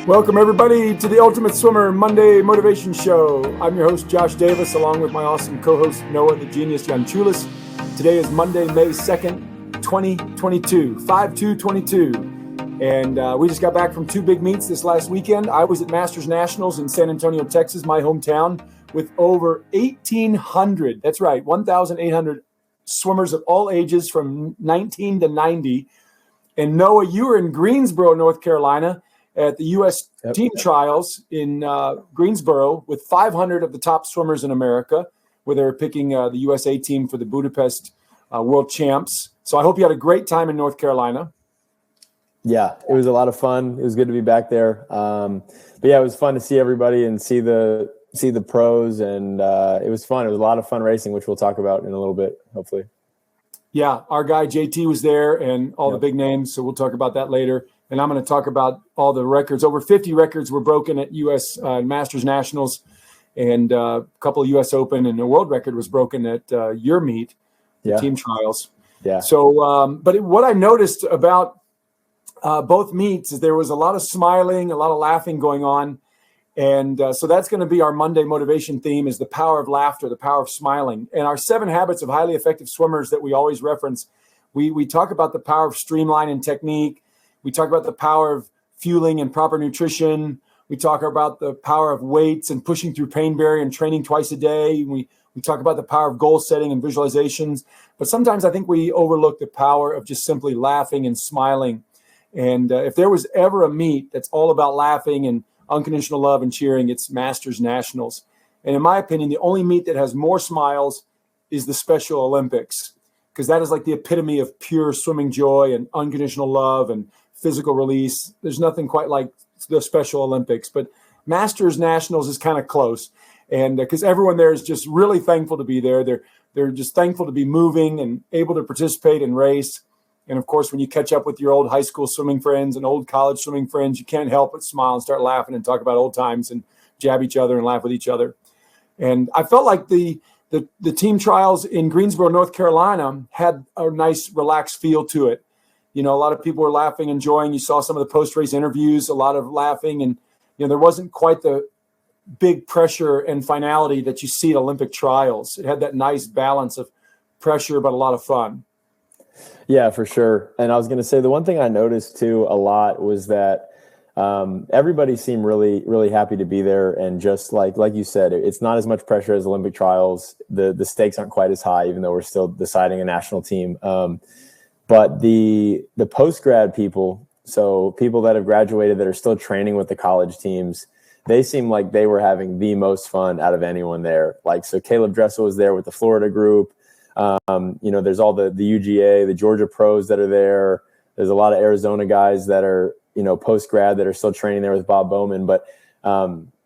Welcome, everybody, to the Ultimate Swimmer Monday Motivation Show. I'm your host, Josh Davis, along with my awesome co-host, Noah the Genius Yanchulis. Today is Monday, May 2nd, 2022, 5/2/22. And we just got back from two big meets this last weekend. I was at Masters Nationals in San Antonio, Texas, my hometown, with over 1,800, that's right, 1,800 swimmers of all ages from 19 to 90. And Noah, you were in Greensboro, North Carolina, at the U.S. team trials in Greensboro with 500 of the top swimmers in America, where they were picking the USA team for the Budapest World Champs. So I hope you had a great time in North Carolina. Yeah, it was a lot of fun. It was good to be back there. But yeah, it was fun to see everybody and see the pros, and it was fun. It was a lot of fun racing, which we'll talk about in a little bit, hopefully. Yeah, our guy JT was there and all the big names, so we'll talk about that later. And I'm going to talk about all the records. Over 50 records were broken at U.S. Masters Nationals, and a couple of U.S. Open, and a world record was broken at your meet, the team trials. Yeah. So, what I noticed about both meets is there was a lot of smiling, a lot of laughing going on. And so that's going to be our Monday motivation theme, is the power of laughter, the power of smiling. And our 7 habits of highly effective swimmers that we always reference, we talk about the power of streamline and technique. We talk about the power of fueling and proper nutrition. We talk about the power of weights and pushing through pain barrier and training twice a day. We talk about the power of goal setting and visualizations. But sometimes I think we overlook the power of just simply laughing and smiling. And if there was ever a meet that's all about laughing and unconditional love and cheering, it's Masters Nationals. And in my opinion, the only meet that has more smiles is the Special Olympics, because that is like the epitome of pure swimming joy and unconditional love and physical release. There's nothing quite like the Special Olympics, but Masters Nationals is kind of close. And because everyone there is just really thankful to be there. They're just thankful to be moving and able to participate and race. And of course, when you catch up with your old high school swimming friends and old college swimming friends, you can't help but smile and start laughing and talk about old times and jab each other and laugh with each other. And I felt like the team trials in Greensboro, North Carolina had a nice relaxed feel to it. You know, a lot of people were laughing, enjoying. You saw some of the post-race interviews, a lot of laughing. And, you know, there wasn't quite the big pressure and finality that you see at Olympic trials. It had that nice balance of pressure, but a lot of fun. Yeah, for sure. And I was going to say, the one thing I noticed too a lot was that everybody seemed really, really happy to be there. And just like you said, it's not as much pressure as Olympic trials. The stakes aren't quite as high, even though we're still deciding a national team. But the post-grad people, so people that have graduated that are still training with the college teams, they seem like they were having the most fun out of anyone there. Like, so Caleb Dressel was there with the Florida group. You know, there's all the UGA, the Georgia pros that are there. There's a lot of Arizona guys that are, you know, post-grad that are still training there with Bob Bowman. But,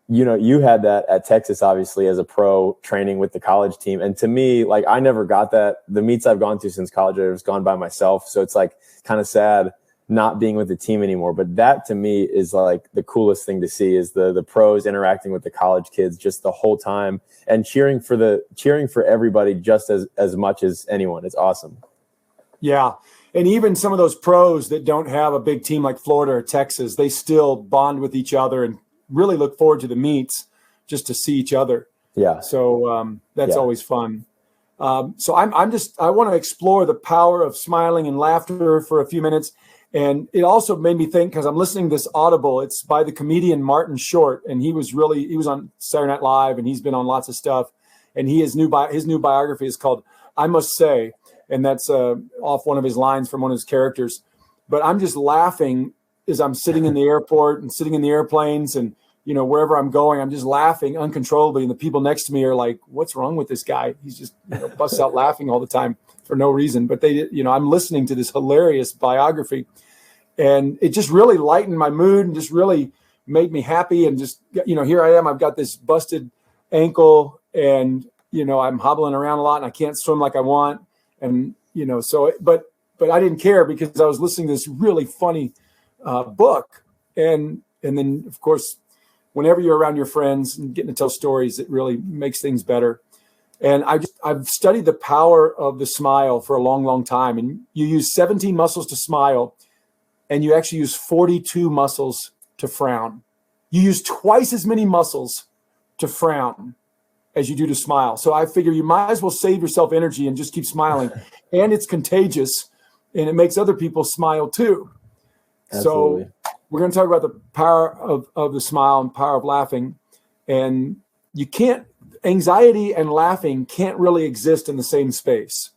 you know, you had that at Texas, obviously, as a pro training with the college team. And to me, like, I never got that. The meets I've gone to since college, I've gone by myself. So it's like kind of sad not being with the team anymore. But that to me is like the coolest thing to see, is the pros interacting with the college kids just the whole time and cheering for everybody just as much as anyone. It's awesome. Yeah. And even some of those pros that don't have a big team like Florida or Texas, they still bond with each other and really look forward to the meets just to see each other. Yeah. So that's always fun. So I want to explore the power of smiling and laughter for a few minutes. And it also made me think, because I'm listening to this Audible, it's by the comedian Martin Short, and he was on Saturday Night Live, and he's been on lots of stuff. And his new biography is called I Must Say, and that's off one of his lines from one of his characters. But I'm just laughing as I'm sitting in the airport and sitting in the airplanes, and you know, wherever I'm going, I'm just laughing uncontrollably, and the people next to me are like, "What's wrong with this guy? He's just busts out laughing all the time for no reason." But I'm listening to this hilarious biography. And it just really lightened my mood and just really made me happy. And just, here I am. I've got this busted ankle and, I'm hobbling around a lot and I can't swim like I want. And, but I didn't care because I was listening to this really funny book. And then, of course, whenever you're around your friends and getting to tell stories, it really makes things better. And I've studied the power of the smile for a long, long time. And you use 17 muscles to smile, and you actually use 42 muscles to frown. you use twice as many muscles to frown as you do to smile. So I figure you might as well save yourself energy and just keep smiling. And it's contagious, and it makes other people smile too. Absolutely. So we're going to talk about the power of the smile and power of laughing. And anxiety and laughing can't really exist in the same space.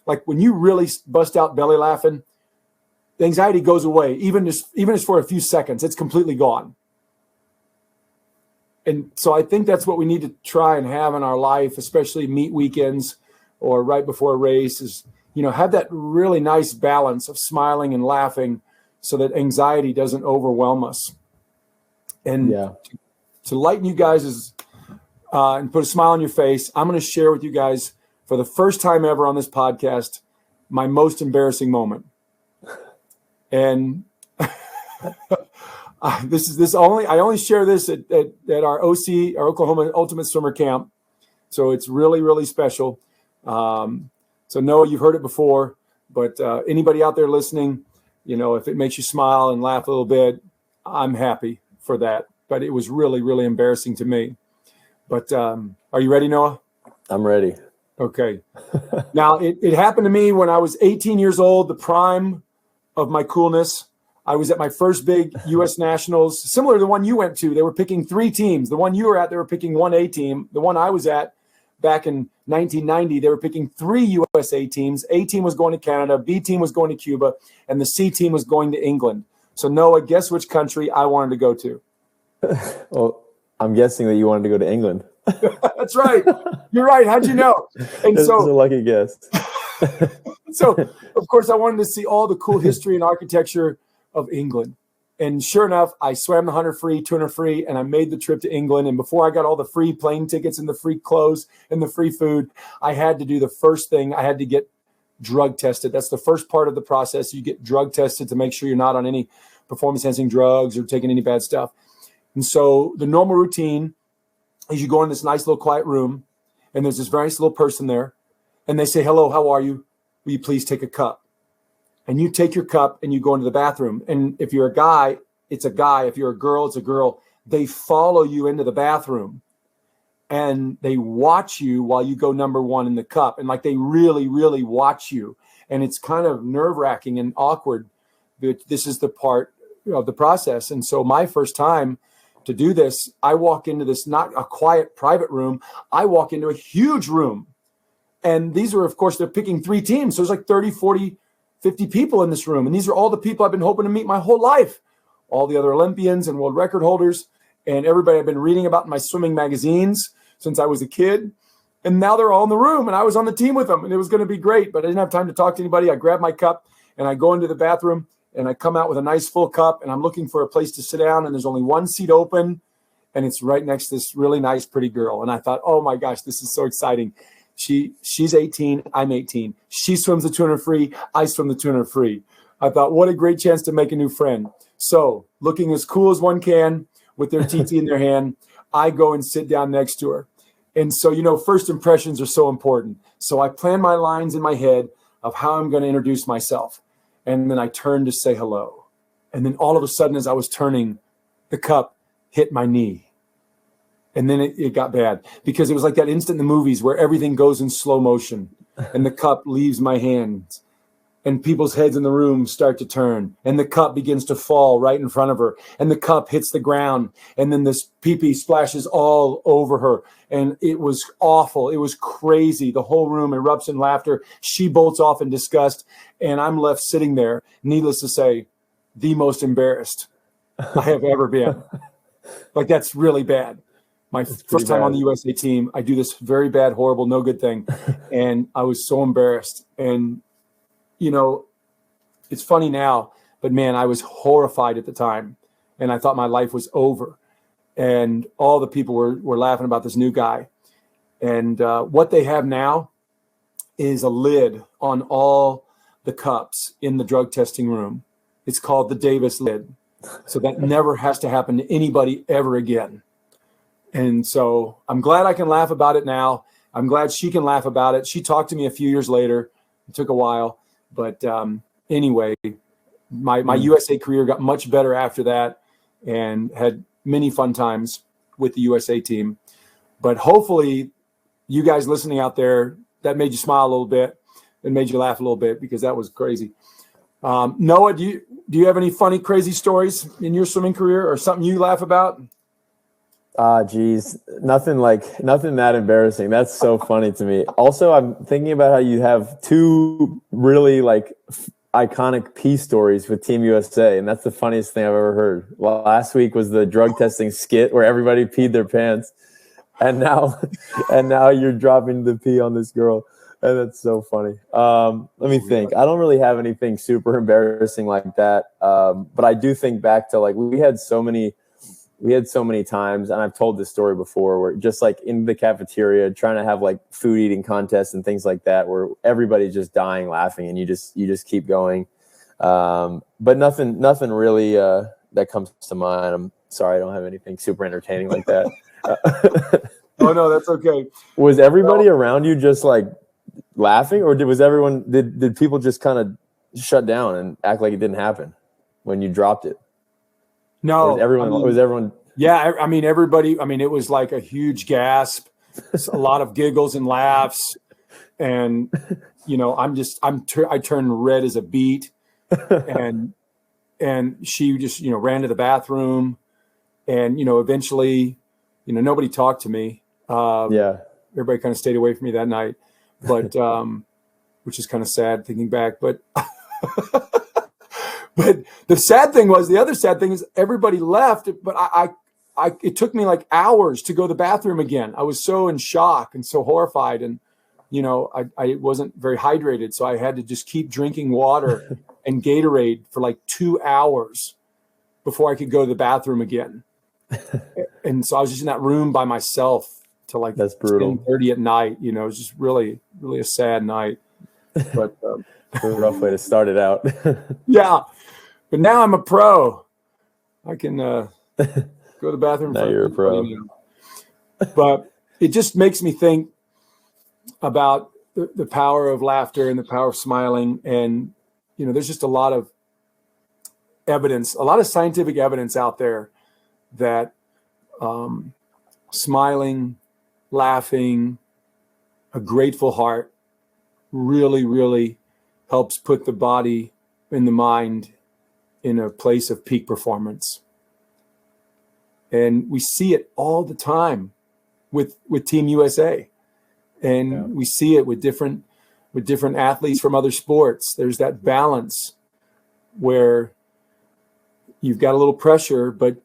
Like when you really bust out belly laughing, the anxiety goes away, even just for a few seconds. It's completely gone. And so I think that's what we need to try and have in our life, especially meet weekends or right before a race, is, have that really nice balance of smiling and laughing so that anxiety doesn't overwhelm us. And to lighten you guys and put a smile on your face, I'm going to share with you guys for the first time ever on this podcast, my most embarrassing moment. And I only share this at our OC, our Oklahoma Ultimate Swimmer Camp. So it's really, really special. So Noah, you've heard it before, but anybody out there listening, if it makes you smile and laugh a little bit, I'm happy for that. But it was really, really embarrassing to me. But are you ready, Noah? I'm ready. Okay. Now, it happened to me when I was 18 years old, the prime of my coolness. I was at my first big U.S. Nationals, similar to the one you went to. They were picking 3 teams. The one you were at, they were picking 1 A team. The one I was at back in 1990, they were picking 3 USA teams. A team was going to Canada, B team was going to Cuba, and the C team was going to England. So, Noah, guess which country I wanted to go to? Well, I'm guessing that you wanted to go to England. That's right. You're right. How'd you know? And This is a lucky guess. So, of course, I wanted to see all the cool history and architecture of England. And sure enough, I swam the 100 free, 200 free, and I made the trip to England. And before I got all the free plane tickets and the free clothes and the free food, I had to do the first thing. I had to get drug tested. That's the first part of the process. You get drug tested to make sure you're not on any performance-enhancing drugs or taking any bad stuff. And so the normal routine is you go in this nice little quiet room, and there's this very nice little person there, and they say, "Hello, how are you? Will you please take a cup?" And you take your cup and you go into the bathroom. And if you're a guy, it's a guy. If you're a girl, it's a girl. They follow you into the bathroom and they watch you while you go number 1 in the cup. And like they really, really watch you. And it's kind of nerve-wracking and awkward. But this is the part of the process. And so my first time to do this, I walk into this, not a quiet private room. I walk into a huge room. And these are, of course, they're picking 3 teams. So there's like 30, 40, 50 people in this room. And these are all the people I've been hoping to meet my whole life. All the other Olympians and world record holders and everybody I've been reading about in my swimming magazines since I was a kid. And now they're all in the room and I was on the team with them and it was going to be great, but I didn't have time to talk to anybody. I grab my cup and I go into the bathroom and I come out with a nice full cup and I'm looking for a place to sit down and there's only one seat open and it's right next to this really nice, pretty girl. And I thought, oh my gosh, this is so exciting. She's 18, I'm 18. She swims the 200 free, I swim the 200 free. I thought, what a great chance to make a new friend. So looking as cool as one can with their TT in their hand, I go and sit down next to her. And so, first impressions are so important. So I plan my lines in my head of how I'm going to introduce myself. And then I turn to say hello. And then all of a sudden, as I was turning, the cup hit my knee. And then it got bad because it was like that instant in the movies where everything goes in slow motion and the cup leaves my hands and people's heads in the room start to turn and the cup begins to fall right in front of her and the cup hits the ground and then this pee-pee splashes all over her. And it was awful. It was crazy. The whole room erupts in laughter. She bolts off in disgust and I'm left sitting there, needless to say, the most embarrassed I have ever been. Like that's really bad. My first time on the USA team, I do this very bad, horrible, no good thing. And I was so embarrassed. And, it's funny now, but man, I was horrified at the time. And I thought my life was over. And all the people were laughing about this new guy. And what they have now is a lid on all the cups in the drug testing room. It's called the Davis lid. So that never has to happen to anybody ever again. And so I'm glad I can laugh about it now. I'm glad she can laugh about it. She talked to me a few years later. It took a while. But anyway, my USA career got much better after that and had many fun times with the USA team. But hopefully you guys listening out there, that made you smile a little bit and made you laugh a little bit, because that was crazy. Noah, do you have any funny, crazy stories in your swimming career, or something you laugh about? Geez, nothing that embarrassing. That's so funny to me. Also, I'm thinking about how you have two really iconic pee stories with Team USA, and that's the funniest thing I've ever heard. Last week was the drug testing skit where everybody peed their pants, and now you're dropping the pee on this girl, and that's so funny. Let me think. I don't really have anything super embarrassing like that, but I do think back to we had so many times, and I've told this story before, where just in the cafeteria trying to have food eating contests and things like that, where everybody's just dying laughing, and you just keep going. But nothing really that comes to mind. I'm sorry, I don't have anything super entertaining like that. Oh no, that's okay. Was everybody around you just laughing, or did people just kind of shut down and act like it didn't happen when you dropped it? No, was everyone? Yeah, I mean, everybody. I mean, it was like a huge gasp, a lot of giggles and laughs, and I turned red as a beet, and she just ran to the bathroom, and eventually, nobody talked to me. Everybody kind of stayed away from me that night, but which is kind of sad thinking back, but. But the other sad thing is everybody left, but it took me hours to go to the bathroom again. I was so in shock and so horrified, and I wasn't very hydrated, so I had to just keep drinking water and Gatorade for 2 hours before I could go to the bathroom again. And so I was just in that room by myself till that's brutal. 10:30 at night. It was just really, really a sad night. But a rough way to start it out. Yeah. But now I'm a pro. I can go to the bathroom. Now you're a pro. But it just makes me think about the power of laughter and the power of smiling. And, there's just a lot of evidence, a lot of scientific evidence out there that smiling, laughing, a grateful heart really, really helps put the body and the mind in a place of peak performance. And we see it all the time with Team USA. And we see it with different athletes from other sports. There's that balance where you've got a little pressure, but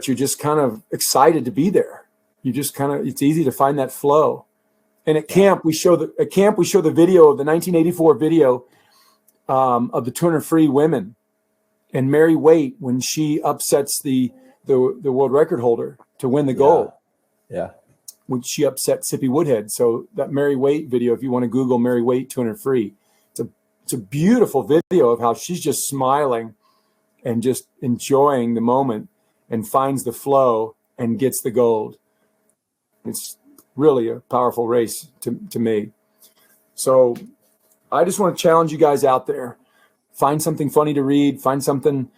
you're just kind of excited to be there. It's easy to find that flow. And at camp we show the video of the 1984 video of the 200 free women, and Mary Waite, when she upsets the world record holder to win the gold. Yeah. When she upset Sippy Woodhead. So that Mary Waite video, if you want to Google Mary Waite 200 free, it's a beautiful video of how she's just smiling and just enjoying the moment and finds the flow and gets the gold. It's really a powerful race to me. So I just want to challenge you guys out there. Find something funny to read, find some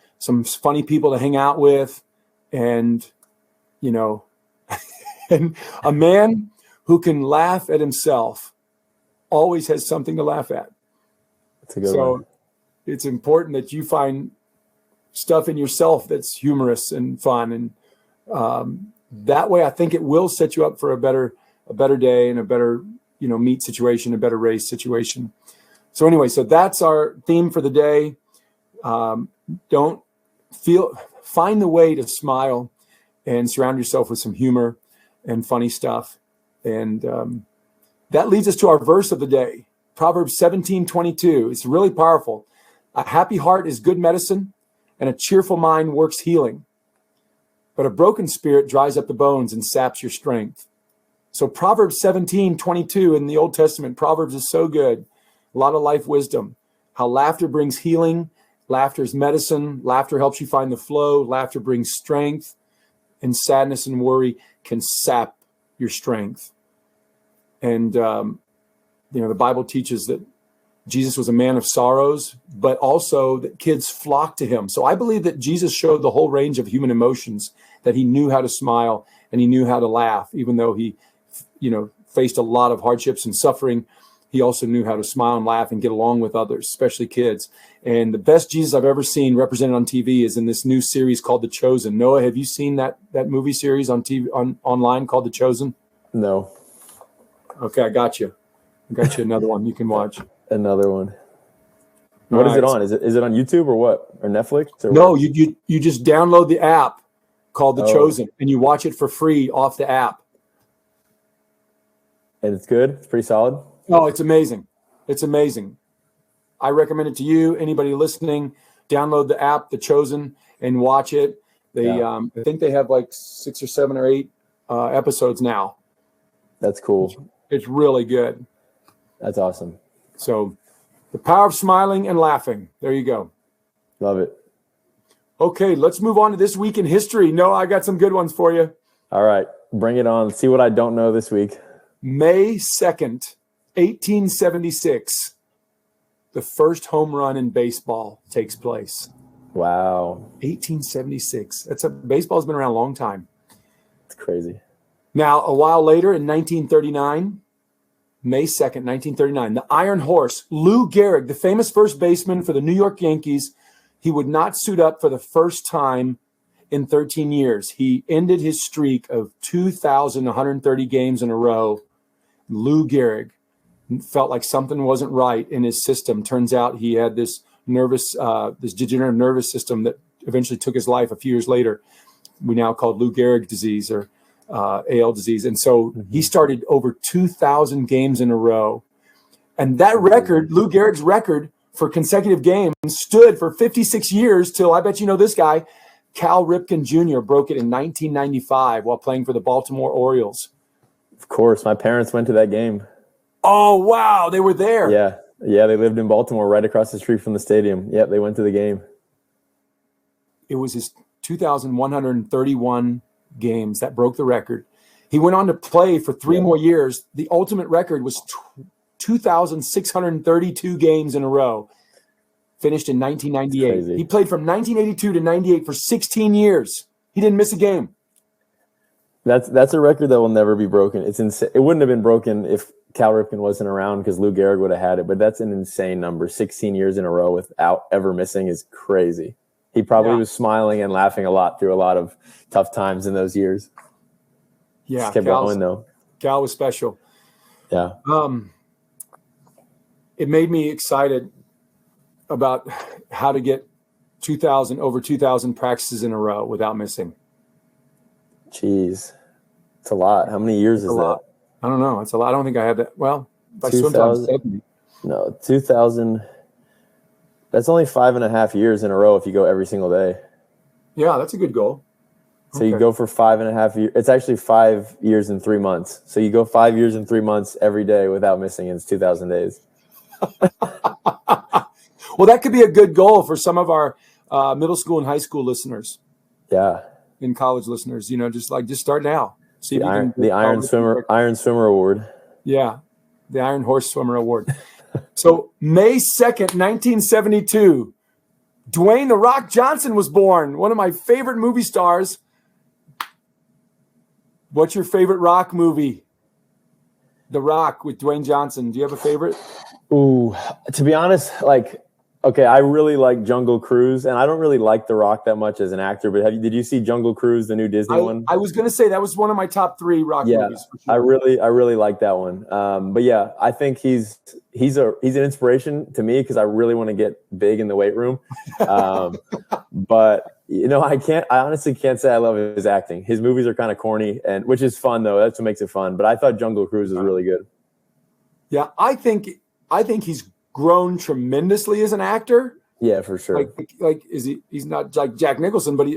funny people to hang out with. And, and a man who can laugh at himself always has something to laugh at. That's a good one. It's important that you find stuff in yourself that's humorous and fun. And that way, I think it will set you up for a better day and a better, meet situation, a better race situation. So anyway, so that's our theme for the day. Find the way to smile and surround yourself with some humor and funny stuff. And that leads us to our verse of the day, Proverbs 17:22. It's really powerful. A happy heart is good medicine, and a cheerful mind works healing. But a broken spirit dries up the bones and saps your strength. So Proverbs 17:22 in the Old Testament, Proverbs is so good. A lot of life wisdom. How laughter brings healing. Laughter is medicine. Laughter helps you find the flow. Laughter brings strength. And sadness and worry can sap your strength. And, the Bible teaches that Jesus was a man of sorrows, but also that kids flocked to him. So I believe that Jesus showed the whole range of human emotions, that he knew how to smile and he knew how to laugh, even though he, faced a lot of hardships and suffering. He also knew how to smile and laugh and get along with others, especially kids. And the best Jesus I've ever seen represented on TV is in this new series called The Chosen. Noah, have you seen that movie series on TV online called The Chosen? No. Okay, I got you. Another one you can watch. Another one. What is it on? Is it on YouTube or what? Or Netflix? Or no, what? you just download the app called The Chosen and you watch it for free off the app. And it's good? It's pretty solid? Oh, it's amazing. It's amazing. I recommend it to you. Anybody listening, download the app, The Chosen, and watch it. I think they have like 6 or 7 or 8 episodes now. That's cool. It's really good. That's awesome. So the power of smiling and laughing. There you go. Love it. Okay, let's move on to this week in history. Noah, I got some good ones for you. All right, bring it on. Let's see what I don't know this week. May 2nd, 1876, the first home run in baseball takes place. Wow. 1876. Baseball's been around a long time. It's crazy. Now, a while later in 1939, May 2nd, 1939, the Iron Horse, Lou Gehrig, the famous first baseman for the New York Yankees, he would not suit up for the first time in 13 years. He ended his streak of 2,130 games in a row. Lou Gehrig felt like something wasn't right in his system. Turns out he had this degenerative nervous system that eventually took his life a few years later. We now call it Lou Gehrig disease or AL disease. And so he started over 2,000 games in a row. And that record, Lou Gehrig's record for consecutive games, stood for 56 years till, I bet you know this guy, Cal Ripken Jr. broke it in 1995 while playing for the Baltimore Orioles. Of course. My parents went to that game. Oh, wow. They were there. Yeah. Yeah, they lived in Baltimore right across the street from the stadium. Yep, they went to the game. It was his 2,131 games that broke the record. He went on to play for 3 more years. The ultimate record was 2,632 games in a row, finished in 1998. He played from 1982 to 98 for 16 years. He didn't miss a game. That's a record that will never be broken. It's insane. It wouldn't have been broken if Cal Ripken wasn't around because Lou Gehrig would have had it, but that's an insane number. 16 years in a row without ever missing is crazy. He probably was smiling and laughing a lot through a lot of tough times in those years. Yeah, just kept going though. Cal was special. Yeah. It made me excited about how to get over 2,000 practices in a row without missing. Jeez, it's a lot. How many years is that? I don't know. It's a lot. I don't think I have that. Well, if I swim till I'm 70. No, 2,000. That's only 5.5 years in a row if you go every single day. Yeah, that's a good goal. So you go for 5.5 years. It's actually 5 years and 3 months. So you go 5 years and 3 months every day without missing, and it's 2,000 days. Well, that could be a good goal for some of our middle school and high school listeners. Yeah. And college listeners, just start now. See the Iron Swimmer Award. Yeah, the Iron Horse Swimmer Award. So May 2nd, 1972, Dwayne "The Rock" Johnson was born. One of my favorite movie stars. What's your favorite Rock movie? The Rock with Dwayne Johnson. Do you have a favorite? Ooh, to be honest, okay, I really like Jungle Cruise, and I don't really like The Rock that much as an actor. But did you see Jungle Cruise, the new Disney one? I was going to say that was one of my top 3 Rock movies. For sure. I really like that one. But yeah, I think he's an inspiration to me because I really want to get big in the weight room. But I honestly can't say I love his acting. His movies are kind of corny, which is fun though. That's what makes it fun. But I thought Jungle Cruise was really good. Yeah, I think he's grown tremendously as an actor. Yeah, for sure. He's not like Jack Nicholson, but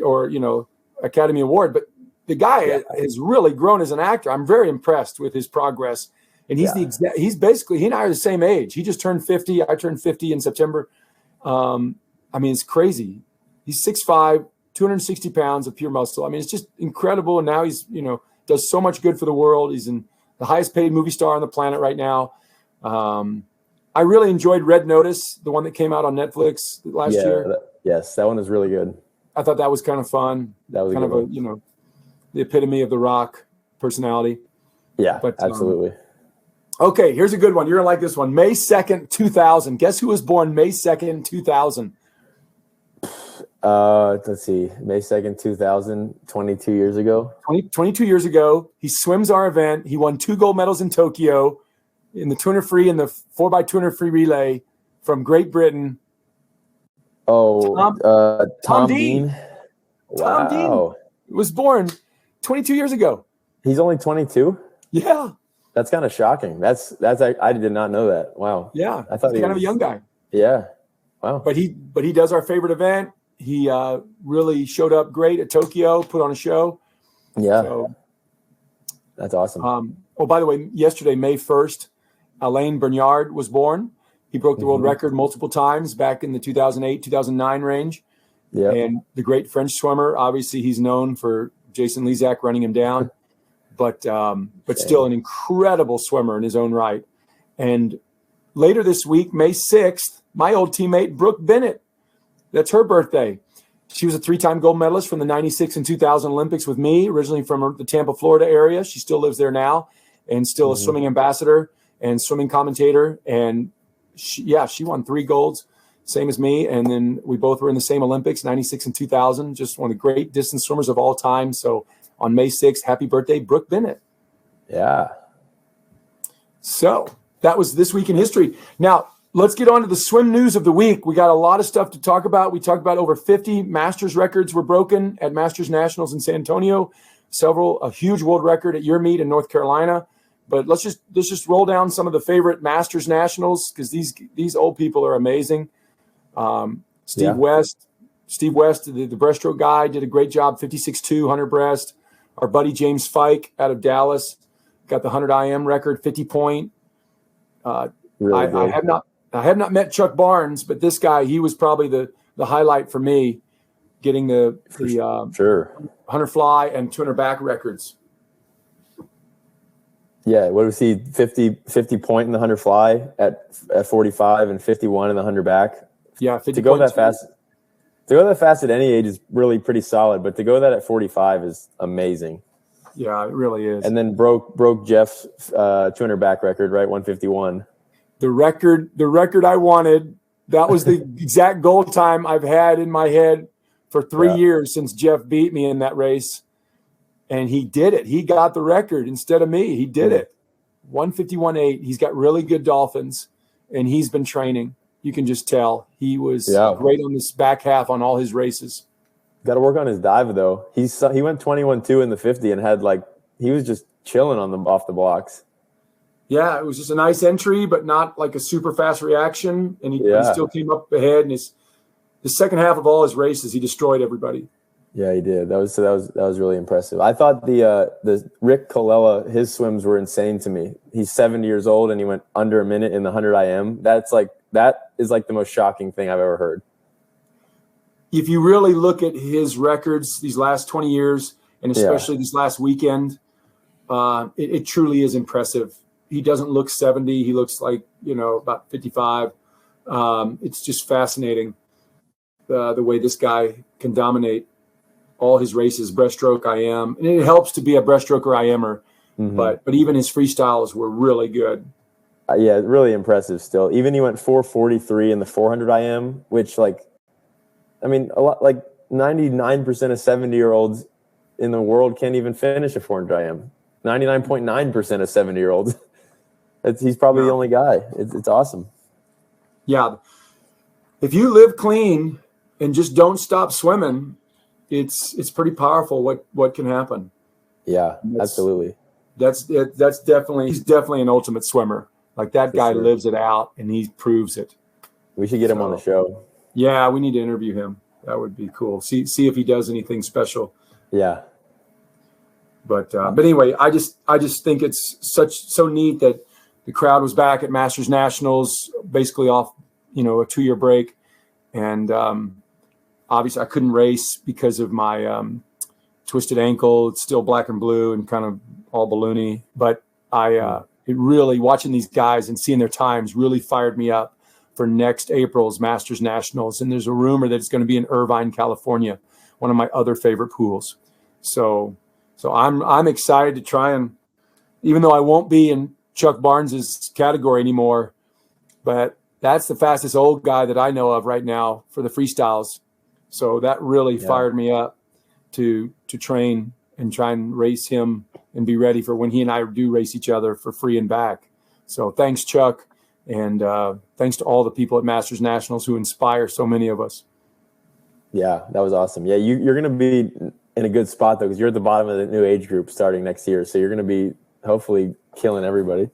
Academy Award, but the guy has really grown as an actor. I'm very impressed with his progress. And he's basically, he and I are the same age. He just turned 50. I turned 50 in September. It's crazy. He's 6'5", 260 pounds of pure muscle. It's just incredible. And now he's, does so much good for the world. He's the highest paid movie star on the planet right now. I really enjoyed Red Notice, the one that came out on Netflix last year. Yes, that one is really good. I thought that was kind of fun. That was kind a good of one. a, you know, the epitome of the Rock personality. Yeah, But absolutely. Okay, here's a good one. You're going to like this one. May 2nd, 2000. Guess who was born May 2nd, 2000? Let's see. May 2nd, 2000, 22 years ago. 22 years ago. He swims our event. He won 2 gold medals in Tokyo in the 200 free and the 4x200 free relay from Great Britain. Oh, Tom Dean. Dean. Wow. Tom Dean was born 22 years ago. He's only 22? Yeah. That's kind of shocking. I did not know that. Wow. Yeah. I thought he's he kind of was a young guy. Yeah. Wow. But he does our favorite event. He really showed up great at Tokyo, put on a show. Yeah. So, that's awesome. By the way, yesterday, May 1st, Alain Bernard was born. He broke the world record multiple times back in the 2008, 2009 range. Yeah. And the great French swimmer, obviously he's known for Jason Lezak running him down, but still an incredible swimmer in his own right. And later this week, May 6th, my old teammate, Brooke Bennett, that's her birthday. She was a 3-time gold medalist from the 96 and 2000 Olympics with me, originally from the Tampa, Florida area. She still lives there now and still a swimming ambassador and swimming commentator. And she won 3 golds, same as me. And then we both were in the same Olympics, 96 and 2000, just one of the great distance swimmers of all time. So on May 6th, happy birthday, Brooke Bennett. Yeah. So that was This Week in History. Now, let's get on to the swim news of the week. We got a lot of stuff to talk about. We talked about over 50 Masters records were broken at Masters Nationals in San Antonio. A huge world record at your meet in North Carolina. But let's just roll down some of the favorite Masters Nationals because these old people are amazing. Steve West, the breaststroke guy, did a great job. 56.2 100 breast. Our buddy James Fike out of Dallas got the 100 IM record, 50 point. Really I have not met Chuck Barnes, but this guy, he was probably the highlight for me, getting the 100 fly and 200 back records. Yeah, what was he? 50 point in the 100 fly at 45 and 51 in the 100 back. Yeah, 50 to go that fast. To go that fast at any age is really pretty solid, but to go that at 45 is amazing. Yeah, it really is. And then broke Jeff's 200 back record, right? 151. The record I wanted. That was the exact goal time I've had in my head for 3 years since Jeff beat me in that race. And he did it. He got the record instead of me. He did it. 151.8. He's got really good dolphins, and he's been training. You can just tell. He was great on this back half on all his races. Got to work on his dive, though. He went 21.2 in the 50 and he was just chilling off the blocks. Yeah, it was just a nice entry, but not like a super fast reaction. And he still came up ahead. And his second half of all his races, he destroyed everybody. Yeah, he did. That was really impressive. I thought the Rick Colella, his swims were insane to me. He's 70 years old and he went under a minute in the 100 IM. That is the most shocking thing I've ever heard. If you really look at his records these last 20 years, and especially this last weekend, it truly is impressive. He doesn't look 70. He looks like, about 55. It's just fascinating the way this guy can dominate all his races, breaststroke, IM. And it helps to be a breaststroker IMer, but even his freestyles were really good. Yeah, really impressive still. Even he went 4:43 in the 400 IM, which a lot, 99% of 70-year-olds in the world can't even finish a 400 IM. 99.9% of 70-year-olds. He's probably the only guy. It's awesome. Yeah. If you live clean and just don't stop swimming, it's pretty powerful what can happen. Yeah, absolutely. That's definitely, he's definitely an ultimate swimmer. Like that guy lives it out and he proves it. We should get him on the show. Yeah, we need to interview him. That would be cool. See if he does anything special. Yeah. But anyway, I just think it's so neat that the crowd was back at Masters Nationals, basically off, a 2-year break. And obviously I couldn't race because of my twisted ankle. It's still black and blue and kind of all balloony. But I it really, watching these guys and seeing their times really fired me up for next April's Masters Nationals. And there's a rumor that it's going to be in Irvine, California, one of my other favorite pools. So I'm excited to try, and even though I won't be in Chuck Barnes's category anymore, but that's the fastest old guy that I know of right now for the freestyles. So that really fired me up to train and try and race him and be ready for when he and I do race each other for free and back. So thanks, Chuck. And thanks to all the people at Masters Nationals who inspire so many of us. Yeah, that was awesome. Yeah, you're going to be in a good spot, though, because you're at the bottom of the new age group starting next year. So you're going to be hopefully killing everybody.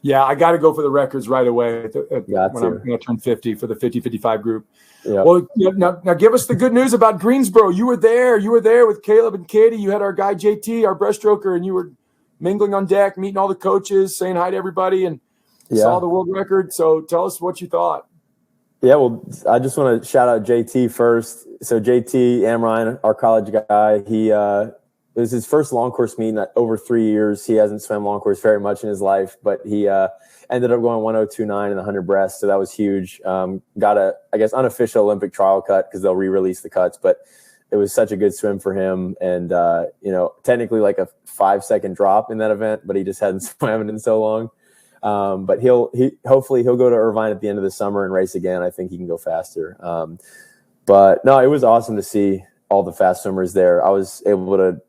Yeah, I got to go for the records right away when I'm going to turn 50 for the 50-55 group. Yep. Well, now give us the good news about Greensboro. You were there. You were there with Caleb and Katie. You had our guy JT, our breaststroker, and you were mingling on deck, meeting all the coaches, saying hi to everybody, and saw the world record. So tell us what you thought. Yeah, well, I just want to shout out JT first. So JT Amrine, our college guy, it was his first long course meet in over 3 years. He hasn't swam long course very much in his life, but he ended up going 102.9 in the 100 breast, so that was huge. Got a, I guess, unofficial Olympic trial cut because they'll re-release the cuts, but it was such a good swim for him. And, technically like a 5-second drop in that event, but he just hadn't swam in so long. But hopefully he'll go to Irvine at the end of the summer and race again. I think he can go faster. But no, it was awesome to see all the fast swimmers there. I was able to,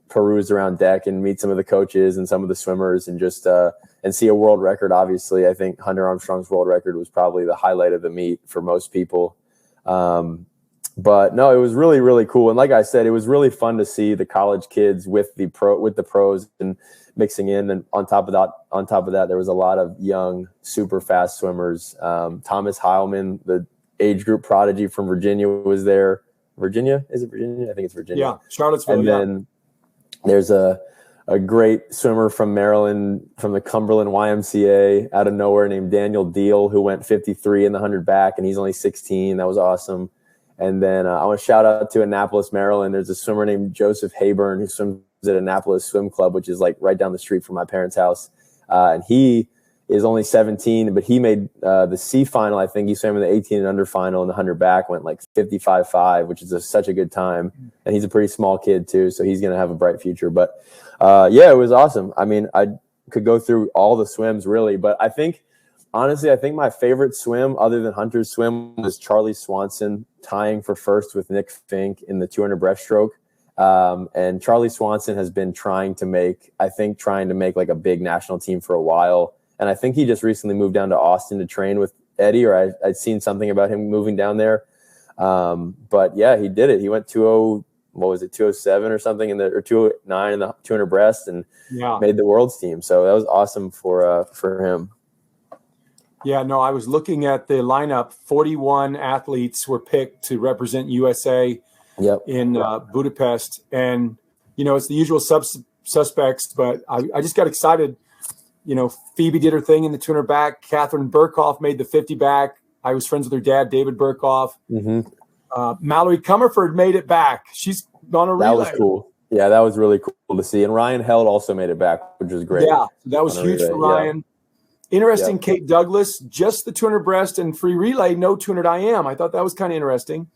peruse around deck and meet some of the coaches and some of the swimmers and just, and see a world record. Obviously, I think Hunter Armstrong's world record was probably the highlight of the meet for most people. But no, it was really, really cool. And like I said, it was really fun to see the college kids with the pros and mixing in. And on top of that, there was a lot of young, super fast swimmers. Thomas Heilman, the age group prodigy from Virginia, was there. Virginia? Is it Virginia? I think it's Virginia. Yeah, Charlottesville. And then there's a great swimmer from Maryland, from the Cumberland YMCA, out of nowhere, named Daniel Deal, who went 53 in the 100 back, and he's only 16. That was awesome. And then I want to shout out to Annapolis, Maryland. There's a swimmer named Joseph Hayburn who swims at Annapolis Swim Club, which is like right down the street from my parents' house. And he is only 17, but he made the C final. I think he swam in the 18 and under final, and the 100 back went like 55.5, which is such a good time. And he's a pretty small kid too, so he's going to have a bright future. But it was awesome. I mean, I could go through all the swims really, but I think my favorite swim other than Hunter's swim was Charlie Swanson tying for first with Nick Fink in the 200 breaststroke. And Charlie Swanson has been trying to make like a big national team for a while. And I think he just recently moved down to Austin to train with Eddie, or I'd seen something about him moving down there. But yeah, he did it. He went 207 or something or 209 in the 200 breast and made the world's team. So that was awesome for him. Yeah, no, I was looking at the lineup. 41 athletes were picked to represent USA in Budapest. And, it's the usual suspects, but I just got excited. Phoebe did her thing in the 200 back. Catherine Burkhoff made the 50 back. I was friends with her dad, David Burkhoff. Mm-hmm. Mallory Comerford made it back. She's on a relay. That was cool. Yeah, that was really cool to see. And Ryan Held also made it back, which was great. Yeah, that was huge for Ryan. Yeah. Interesting, Kate Douglas, just the 200 breast and free relay, no 200 IM. I thought that was kind of interesting.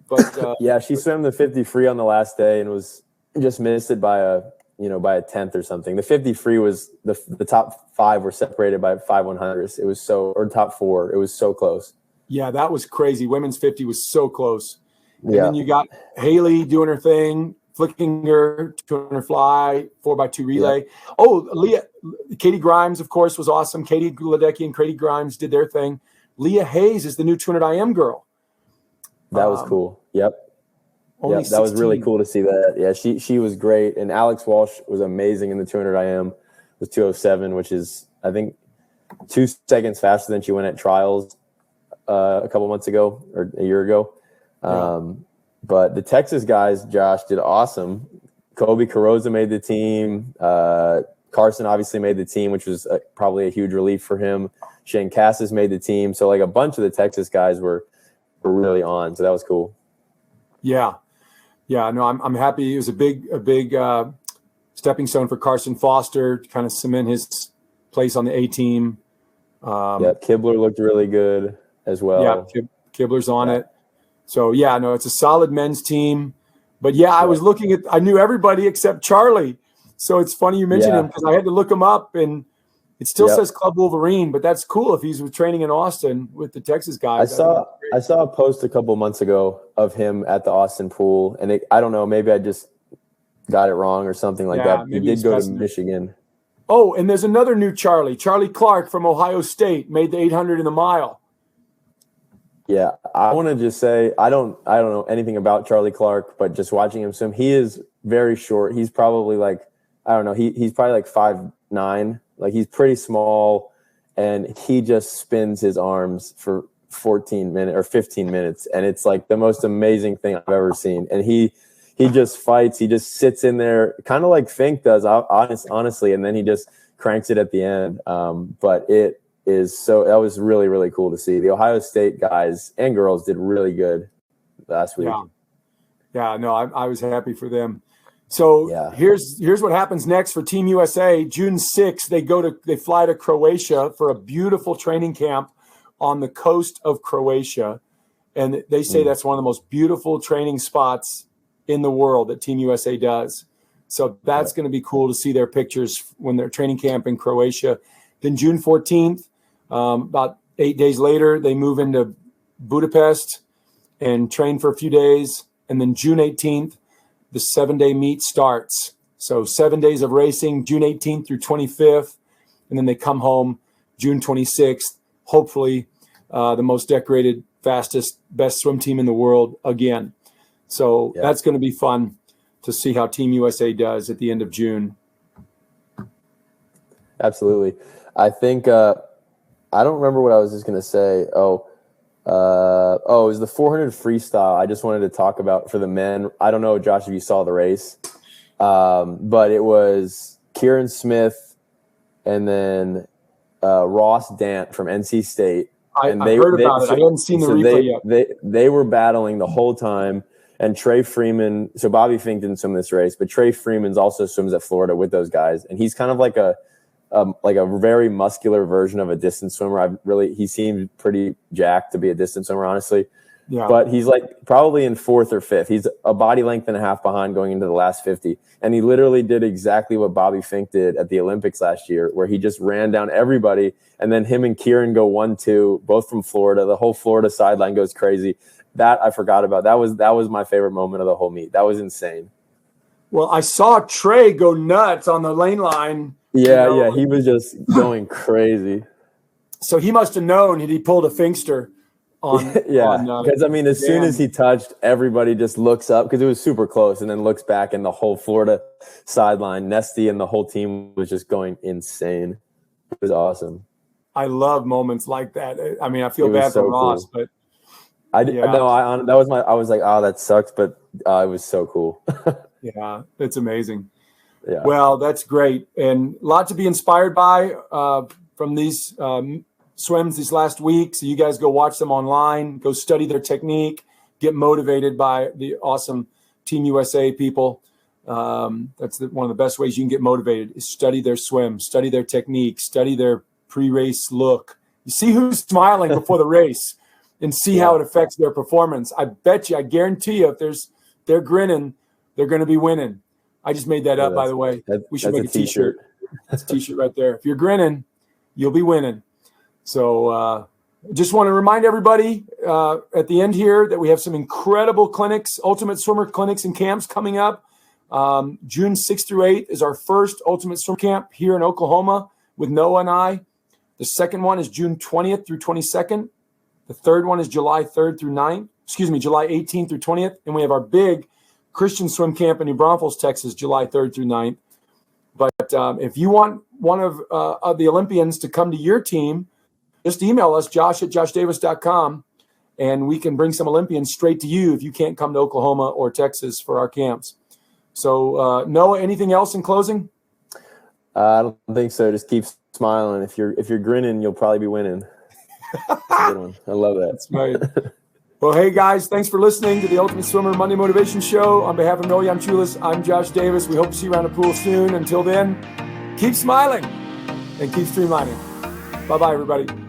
But yeah, she swam the 50 free on the last day and was just missed it by a 10th or something. The 50 free was the top 5 were separated by 5 100ths. It was top 4. It was so close. Yeah, that was crazy. Women's 50 was so close. And then you got Haley doing her thing, flicking her 200 fly, 4x2 relay. Yeah. Oh, Katie Grimes, of course, was awesome. Katie Ledecky and Katie Grimes did their thing. Leah Hayes is the new 200 IM girl. That was cool. Yep. That was really cool to see that. Yeah, she was great. And Alex Walsh was amazing in the 200 IM with 207, which is, I think, 2 seconds faster than she went at trials a couple months ago or a year ago. But the Texas guys, Josh, did awesome. Kobe Carroza made the team. Carson obviously made the team, which was probably a huge relief for him. Shane Cassis made the team. So like a bunch of the Texas guys were really on. So that was cool. Yeah. Yeah, no, I'm happy. It was a big stepping stone for Carson Foster to kind of cement his place on the A team. Yeah, Kibler looked really good as well. Yeah, Kibler's on it. So, yeah, no, it's a solid men's team. But, yeah, I was looking at – I knew everybody except Charlie. So it's funny you mentioned him because I had to look him up, and it still says Club Wolverine, but that's cool if he's training in Austin with the Texas guys. I saw a post a couple months ago of him at the Austin pool, and I don't know, maybe I just got it wrong or something like that. He did go to Michigan. Oh, and there's another new Charlie Clark from Ohio State, made the 800 in the mile. Yeah, I want to just say I don't know anything about Charlie Clark, but just watching him swim, he is very short. He's probably like, I don't know, he's probably like 5'9". Like, he's pretty small, and he just spins his arms for 14 minutes or 15 minutes, and it's like the most amazing thing I've ever seen. And he just fights. He just sits in there, kind of like Fink does, honestly, and then he just cranks it at the end. But it is that was really, really cool to see. The Ohio State guys and girls did really good last week. Yeah, no, I was happy for them. So here's what happens next for Team USA. June 6th, they fly to Croatia for a beautiful training camp on the coast of Croatia. And they say that's one of the most beautiful training spots in the world that Team USA does. So that's going to be cool to see their pictures when they're training camp in Croatia. Then June 14th, about 8 days later, they move into Budapest and train for a few days. And then June 18th, the 7-day meet starts. So 7 days of racing, June 18th through 25th. And then they come home June 26th, hopefully the most decorated, fastest, best swim team in the world again. So that's going to be fun to see how Team USA does at the end of June. Absolutely. I think I don't remember what I was just going to say. It was the 400 freestyle. I just wanted to talk about for the men. I don't know, Josh, if you saw the race, but it was Kieran Smith and then Ross Dant from NC State. I heard about it. I hadn't seen the replay yet. They were battling the whole time. And Trey Freeman, so Bobby Fink didn't swim this race, but Trey Freeman's also swims at Florida with those guys. And he's kind of like a very muscular version of a distance swimmer. He seemed pretty jacked to be a distance swimmer, honestly. Yeah. But he's like probably in fourth or fifth. He's a body length and a half behind going into the last 50. And he literally did exactly what Bobby Fink did at the Olympics last year, where he just ran down everybody. And then him and Kieran go 1-2, both from Florida. The whole Florida sideline goes crazy. That I forgot about. That was my favorite moment of the whole meet. That was insane. Well, I saw Trey go nuts on the lane line. Yeah, he was just going crazy. So he must have known he pulled a Finkster on. Because as soon as he touched, everybody just looks up because it was super close, and then looks back, and the whole Florida sideline, Nesty and the whole team was just going insane. It was awesome. I love moments like that. I mean, I feel bad for Ross, but. I was like, oh, that sucks, but it was so cool. Yeah, it's amazing. Yeah. Well, that's great. And a lot to be inspired by from these swims this last week. So you guys go watch them online, go study their technique, get motivated by the awesome Team USA people. That's one of the best ways you can get motivated is study their swim, study their technique, study their pre-race look. You see who's smiling before the race. And see how it affects their performance. I guarantee you, if they're grinning, they're going to be winning. I just made that up, by the way. We should make a T-shirt. That's a T-shirt right there. If you're grinning, you'll be winning. So just want to remind everybody at the end here that we have some incredible clinics, Ultimate Swimmer clinics and camps coming up. June 6th through 8th is our first Ultimate Swim camp here in Oklahoma with Noah and I. The second one is June 20th through 22nd. The third one is July 3rd through 9th. July 18th through 20th. And we have our big Christian swim camp in New Braunfels, Texas, July 3rd through 9th. But if you want one of the Olympians to come to your team, just email us, josh@joshdavis.com, and we can bring some Olympians straight to you if you can't come to Oklahoma or Texas for our camps. So, Noah, anything else in closing? I don't think so. Just keep smiling. If you're grinning, you'll probably be winning. That's a good one. I love that. That's right. Well, hey, guys, thanks for listening to the Ultimate Swimmer Monday Motivation Show. On behalf of Noah Yanchulis, I'm Josh Davis. We hope to see you around the pool soon. Until then, keep smiling. and keep streamlining. Bye-bye, everybody.